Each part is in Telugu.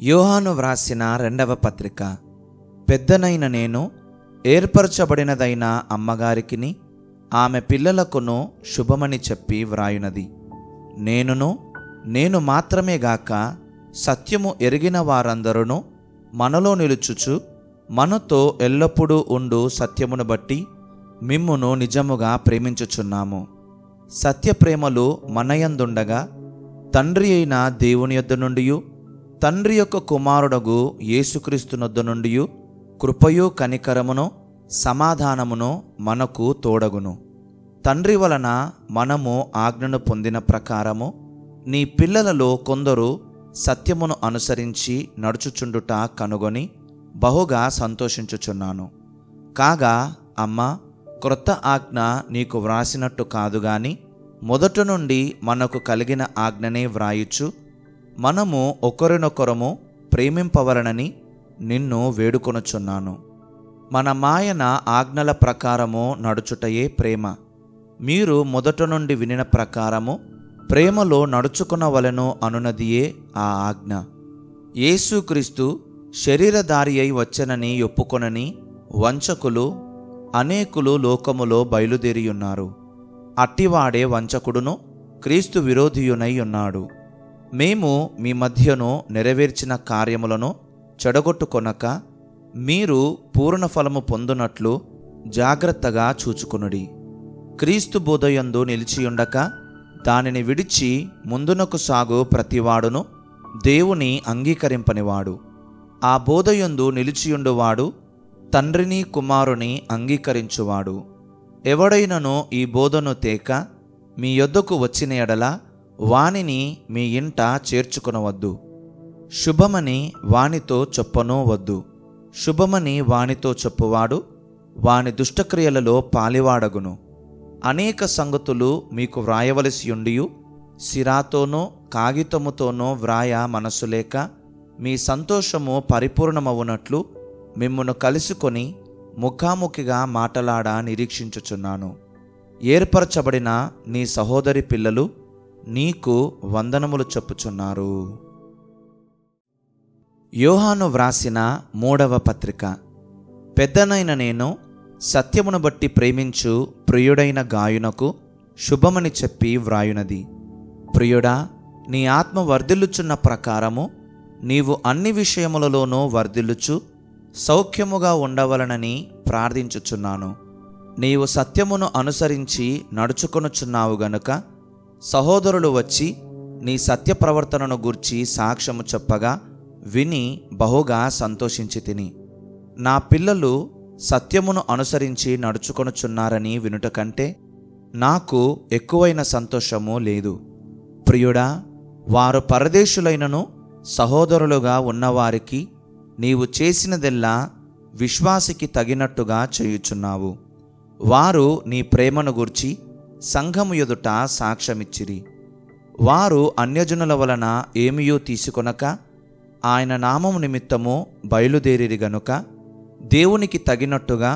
యోహాను వ్రాసిన రెండవ పత్రిక. పెద్దనైన నేను ఏర్పరచబడినదైన అమ్మగారికిని ఆమె పిల్లలకును శుభమని చెప్పి వ్రాయునది. నేను మాత్రమే గాక సత్యము ఎరిగిన వారందరూ మనలో నిలుచుచు మనతో ఎల్లప్పుడూ ఉండు సత్యమును బట్టి మిమ్మును నిజముగా ప్రేమించుచున్నాము. సత్యప్రేమలు మనయందుండగా తండ్రి అయిన దేవుని యొద్ద నుండియు తండ్రి యొక్క కుమారుడగు యేసుక్రీస్తు నొద్ద నుండియు కృపయు కనికరమును సమాధానమును మనకు తోడగును. తండ్రి వలన మనము ఆజ్ఞను పొందిన ప్రకారము నీ పిల్లలలో కొందరు సత్యమును అనుసరించి నడుచుచుండుట కనుగొని బహుగా సంతోషించుచున్నాను. కాగా అమ్మా, క్రొత్త ఆజ్ఞ నీకు వ్రాసినట్టు కాదు గాని మొదట నుండి మనకు కలిగిన ఆజ్ఞనే వ్రాయుచు మనము ఒకరినొకరము ప్రేమింపవలనని నిన్ను వేడుకొనుచున్నాను. మన మాయన ఆజ్ఞల ప్రకారము నడుచుటయే ప్రేమ. మీరు మొదట నుండి వినిన ప్రకారము ప్రేమలో నడుచుకునవలెను అనునదియే ఆ ఆజ్ఞ. యేసుక్రీస్తు శరీరధారి అయి వచ్చెనని ఒప్పుకొనని వంచకులు అనేకులు లోకములో బయలుదేరియున్నారు. అట్టివాడే వంచకుడును క్రీస్తు విరోధియునై ఉన్నాడు. మేము మీ మధ్యను నెరవేర్చిన కార్యములను చెడగొట్టుకొనక మీరు పూర్ణ ఫలము పొందునట్లు జాగ్రత్తగా చూచుకొనుడి. క్రీస్తు బోధయందు నిలిచియుండక దానిని విడిచి ముందునకు సాగు ప్రతివాడును దేవుని అంగీకరింపనివాడు. ఆ బోధయందు నిలిచియుండువాడు తండ్రిని కుమారుని అంగీకరించువాడు. ఎవడైనను ఈ బోధను తేక మీ యొద్దకు వచ్చిన ఎడల వానిని మీ ఇంట చేర్చుకొనవద్దు. శుభమని వానితో చెప్పనూ వద్దు. శుభమని వానితో చెప్పువాడు వాని దుష్టక్రియలలో పాలివాడగును. అనేక సంగతులు మీకు వ్రాయవలసియుండియు సిరాతోనో కాగితముతోనో వ్రాయ మనసు లేక మీ సంతోషము పరిపూర్ణమవునట్లు మిమ్మును కలుసుకొని ముఖాముఖిగా మాటలాడ నిరీక్షించుచున్నాను. ఏర్పరచబడిన నీ సహోదరి పిల్లలు నీకు వందనములు చెప్పుచున్నారు. యోహాను వ్రాసిన మూడవ పత్రిక. పెద్దనైన నేను సత్యమును బట్టి ప్రేమించు ప్రియుడైన గాయునకు శుభమని చెప్పి వ్రాయునది. ప్రియుడా, నీ ఆత్మ వర్ధిల్లుచున్న ప్రకారము నీవు అన్ని విషయములలోనూ వర్ధిల్లుచు సౌఖ్యముగా ఉండవలనని ప్రార్థించుచున్నాను. నీవు సత్యమును అనుసరించి నడుచుకొనుచున్నావు గనుక సహోదరులు వచ్చి నీ సత్య ప్రవర్తనను గూర్చి సాక్ష్యము చెప్పగా విని బహుగా సంతోషించి తిని. నా పిల్లలు సత్యమును అనుసరించి నడుచుకొనుచున్నారని వినుట కంటే నాకు ఎక్కువైన సంతోషము లేదు. ప్రియుడా, వారు పరదేశులైనను సహోదరులుగా ఉన్నవారికి నీవు చేసినదెల్లా విశ్వాసికి తగినట్టుగా చేయుచున్నావు. వారు నీ ప్రేమను గూర్చి సంఘము ఎదుట సాక్ష్యమిచ్చిరి. వారు అన్యజనుల వలన ఏమియూ తీసుకొనక ఆయన నామము నిమిత్తము బయలుదేరిరి గనుక దేవునికి తగినట్టుగా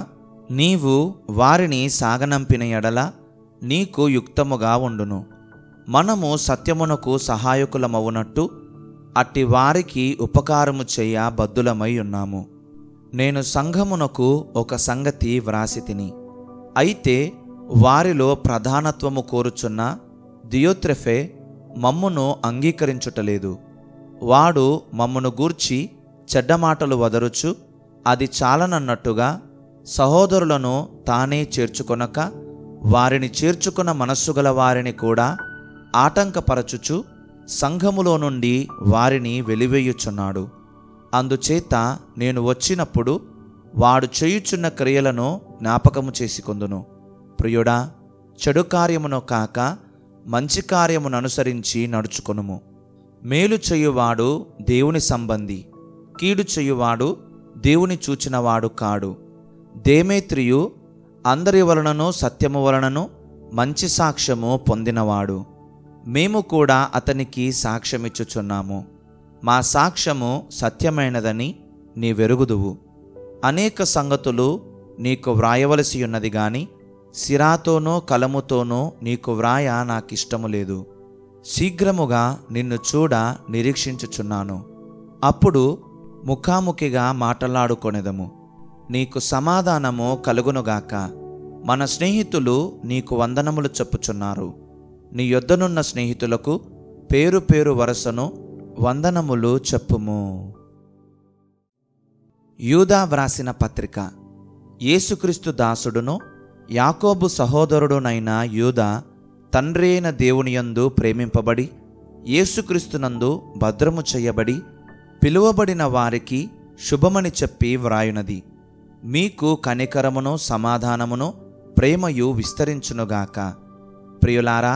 నీవు వారిని సాగనంపిన ఎడల నీకు యుక్తముగా ఉండును. మనము సత్యమునకు సహాయకులమవునట్టు అట్టి వారికి ఉపకారము చేయ బద్ధులమై ఉన్నాము. నేను సంఘమునకు ఒక సంగతి వ్రాసి తిని, అయితే వారిలో ప్రధానత్వము కోరుచున్న దియోత్రెఫే మమ్మును అంగీకరించుటలేదు. వాడు మమ్మును గూర్చి చెడ్డమాటలు వదరుచు అది చాలనన్నట్టుగా సహోదరులను తానే చేర్చుకొనక వారిని చేర్చుకున్న మనస్సుగల వారిని కూడా ఆటంకపరచుచు సంఘములో నుండి వారిని వెలివేయుచున్నాడు. అందుచేత నేను వచ్చినప్పుడు వాడు చేయుచున్న క్రియలను జ్ఞాపకము చేసుకొందును. ప్రియుడా, చెడు కార్యమును కాక మంచి కార్యమును అనుసరించి నడుచుకొనుము. మేలు చేయువాడు దేవుని సంబంధి, కీడు చేయువాడు దేవుని చూచినవాడు కాడు. దేమేత్రియు అందరి వలనను సత్యము వలనను మంచి సాక్ష్యము పొందినవాడు. మేము కూడా అతనికి సాక్ష్యమిచ్చుచున్నాము. మా సాక్ష్యము సత్యమైనదని నీవెరుగుదువు. అనేక సంగతులు నీకు వ్రాయవలసి ఉన్నది గాని సిరాతోనో కలముతోనో నీకు వ్రాయ నాకిష్టము లేదు. శీఘ్రముగా నిన్ను చూడ నిరీక్షించుచున్నాను. అప్పుడు ముఖాముఖిగా మాటలాడుకొనెదము. నీకు సమాధానము కలుగునుగాక. మన స్నేహితులు నీకు వందనములు చెప్పుచున్నారు. నీ యొద్దనున్న స్నేహితులకు పేరు పేరు వరసను వందనములు చెప్పుము. యూదా వ్రాసిన పత్రిక. యేసుక్రీస్తు దాసుడును యాకోబు సహోదరుడునైన యూదా తండ్రి అయిన దేవునియందు ప్రేమింపబడి యేసుక్రీస్తునందు భద్రము చేయబడి పిలువబడిన వారికి శుభమని చెప్పి వ్రాయునది. మీకు కనికరమును సమాధానమును ప్రేమయు విస్తరించునుగాక. ప్రియులారా,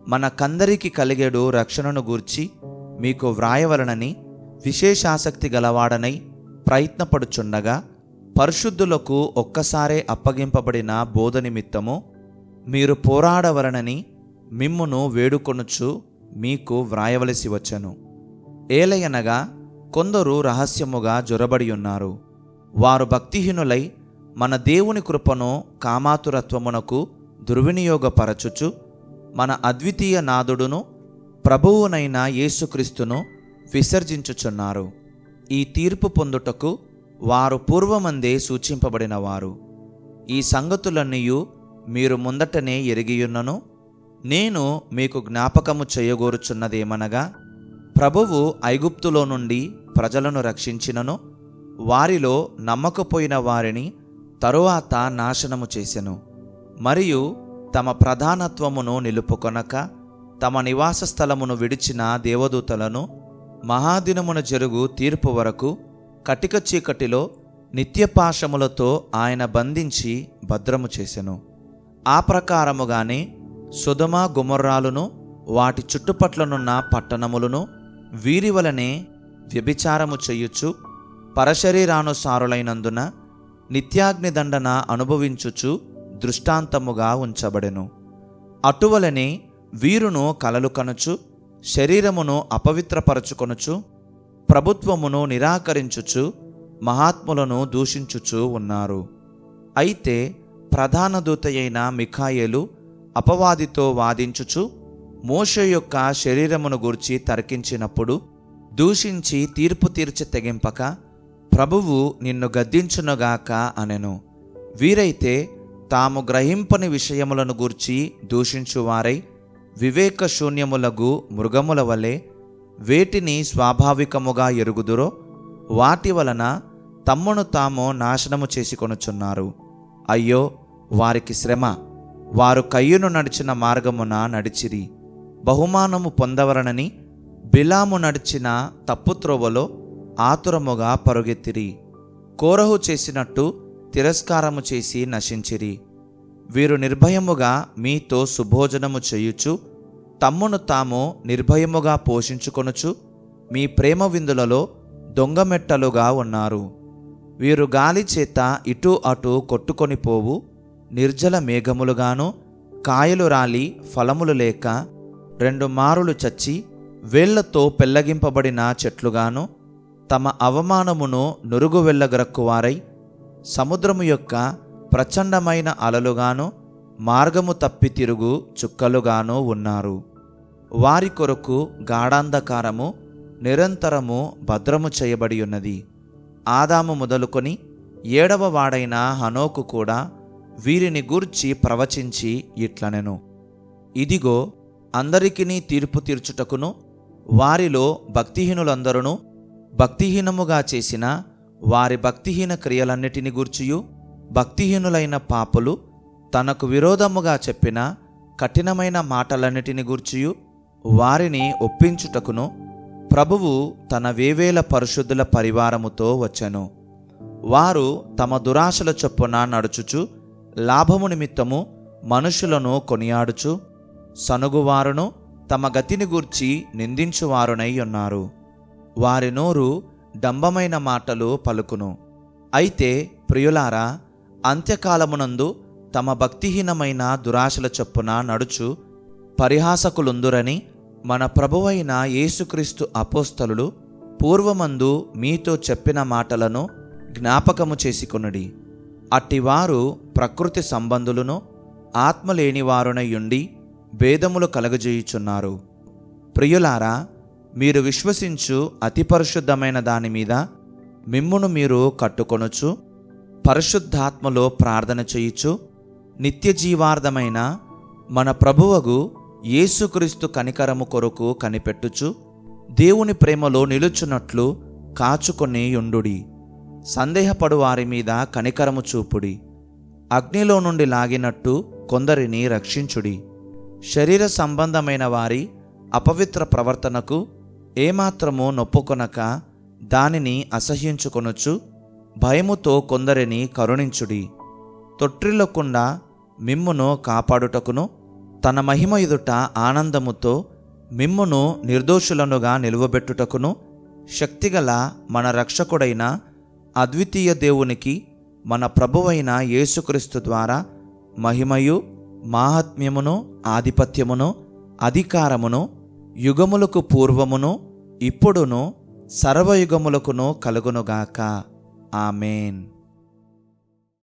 మనకందరికి కలిగేడు రక్షణను గూర్చి మీకు వ్రాయవలనని విశేషాసక్తి గలవాడనై ప్రయత్నపడుచుండగా, పరిశుద్ధులకు ఒక్కసారే అప్పగింపబడిన బోధ నిమిత్తము మీరు పోరాడవలనని మిమ్మును వేడుకొనుచు మీకు వ్రాయవలసి వచ్చెను. ఏలయనగా కొందరు రహస్యముగా జొరబడి ఉన్నారు. వారు భక్తిహీనులై మన దేవుని కృపను కామాతురత్వమునకు దుర్వినియోగపరచుచు మన అద్వితీయ నాథుడును ప్రభువునైన యేసుక్రీస్తును విసర్జించుచున్నారు. ఈ తీర్పు పొందుటకు వారు పూర్వమందే సూచింపబడినవారు. ఈ సంగతులన్నీయు మీరు ముందటనే ఎరిగియున్నను. నేను మీకు జ్ఞాపకము చేయగోరుచున్నదేమనగా, ప్రభువు ఐగుప్తులో నుండి ప్రజలను రక్షించినను వారిలో నమ్మకపోయిన వారిని తరువాత నాశనము చేసెను. మరియు తమ ప్రధానత్వమును నిలుపుకొనక తమ నివాస స్థలమును విడిచిన దేవదూతలను మహాదినమున జరుగు తీర్పు వరకు కటిక చీకటిలో నిత్యపాశములతో ఆయన బంధించి భద్రము చేసెను. ఆ ప్రకారముగానే సొదొమ గొమొర్రాలును వాటి చుట్టుపట్లనున్న పట్టణములను వీరి వలనే వ్యభిచారము చెయ్యుచు పరశరీరానుసారులైనందున నిత్యాగ్నిదండన అనుభవించుచు దృష్టాంతముగా ఉంచబడెను. అటువలనే వీరును కలలు కనుచు శరీరమును అపవిత్రపరచుకొనుచు ప్రభుత్వమును నిరాకరించుచు మహాత్ములను దూషించుచు ఉన్నారు. అయితే ప్రధాన దూతయైన మిఖాయేలు అపవాదితో వాదించుచు మోషే యొక్క శరీరమును గూర్చి తర్కించినప్పుడు దూషించి తీర్పు తీర్చి తెగింపక ప్రభువు నిన్ను గద్దించునుగాక అనెను. వీరైతే తాము గ్రహింపని విషయములను గూర్చి దూషించువారై వివేక శూన్యములగు మృగముల వలె వేటిని స్వాభావికముగా ఎరుగుదురో వాటి వలన తమ్మును తాము నాశనము చేసుకొనుచున్నారు. అయ్యో వారికి శ్రమ! వారు కయ్యూను నడిచిన మార్గమున నడిచిరి. బహుమానము పొందవలనని బిలాము నడిచిన తప్పుత్రోవలో ఆతురముగా పరుగెత్తిరి. కోరహు చేసినట్టు తిరస్కారము చేసి నశించిరి. వీరు నిర్భయముగా మీతో సుభోజనము చేయుచు తమ్మును తాము నిర్భయముగా పోషించుకొనుచు మీ ప్రేమ విందులలో దొంగమెట్టలుగా ఉన్నారు. వీరు గాలి చేత ఇటు అటు కొట్టుకొని పోవు నిర్జల మేఘములుగాను, కాయలు రాలి ఫలములు లేక 2 మారులు చచ్చి వేళ్లతో పెళ్లగింపబడిన చెట్లుగాను, తమ అవమానమును నురుగు వెళ్ళగరక్కువారై సముద్రము యొక్క ప్రచండమైన అలలుగాను, మార్గము తప్పి తిరుగు చుక్కలుగాను ఉన్నారు. వారి కొరకు గాఢాంధకారము నిరంతరము భద్రము చేయబడి ఉన్నది. ఆదాము మొదలుకొని 7వ వాడైన హనోకు కూడా వీరిని గూర్చి ప్రవచించి ఇట్లనెను: ఇదిగో, అందరికినీ తీర్పు తీర్చుటకును వారిలో భక్తిహీనులందరూ భక్తిహీనముగా చేసిన వారి భక్తిహీన క్రియలన్నిటిని గూర్చియు భక్తిహీనులైన పాపులు తనకు విరోధముగా చెప్పిన కఠినమైన మాటలన్నిటిని గూర్చియు వారిని ఒప్పించుటకును ప్రభువు తన వేవేల పరిశుద్ధుల పరివారముతో వచ్చెను. వారు తమ దురాశల చొప్పున నడుచుచు లాభము నిమిత్తము మనుషులను కొనియాడుచు సనుగువారును తమ గతిని గూర్చి నిందించువారునై ఉన్నారు. వారి నోరు డంబమైన మాటలు పలుకును. అయితే ప్రియులారా, అంత్యకాలమునందు తమ భక్తిహీనమైన దురాశల చొప్పున నడుచు పరిహాసకులుందురని మన ప్రభువైన యేసుక్రీస్తు అపోస్తలులు పూర్వమందు మీతో చెప్పిన మాటలను జ్ఞాపకము చేసుకొనుడి. అట్టివారు ప్రకృతి సంబంధులను ఆత్మలేనివారునయుండి భేదములు కలగజేయుచున్నారు. ప్రియులారా, మీరు విశ్వసించు అతి పరిశుద్ధమైన దాని మీద మిమ్మును మీరు కట్టుకొనుచు పరిశుద్ధాత్మలో ప్రార్థన చేయుచు నిత్య జీవార్థమైన మన ప్రభువగు యేసుక్రీస్తు కనికరము కొరకు కనిపెట్టుచు దేవుని ప్రేమలో నిలుచున్నట్లు కాచుకొని యుండుడి. సందేహపడు వారి మీద కనికరము చూపుడి. అగ్నిలో నుండి లాగినట్టు కొందరిని రక్షించుడి. శరీర సంబంధమైన వారి అపవిత్ర ప్రవర్తనకు ఏమాత్రము నొప్పుకొనక దానిని అసహ్యించుకొనుచు భయముతో కొందరిని కరుణించుడి. తొట్టిల్లకుండా మిమ్మును కాపాడుటకును తన మహిమ ఎదుట ఆనందముతో మిమ్మును నిర్దోషులనుగా నిలువబెట్టుటకును శక్తిగల మన రక్షకుడైన అద్వితీయ దేవునికి మన ప్రభువైన యేసుక్రీస్తు ద్వారా మహిమయు మాహాత్మ్యమును ఆధిపత్యమును అధికారమును యుగములకు పూర్వమును ఇప్పుడును సర్వయుగములకును కలుగునుగాక. ఆమేన్.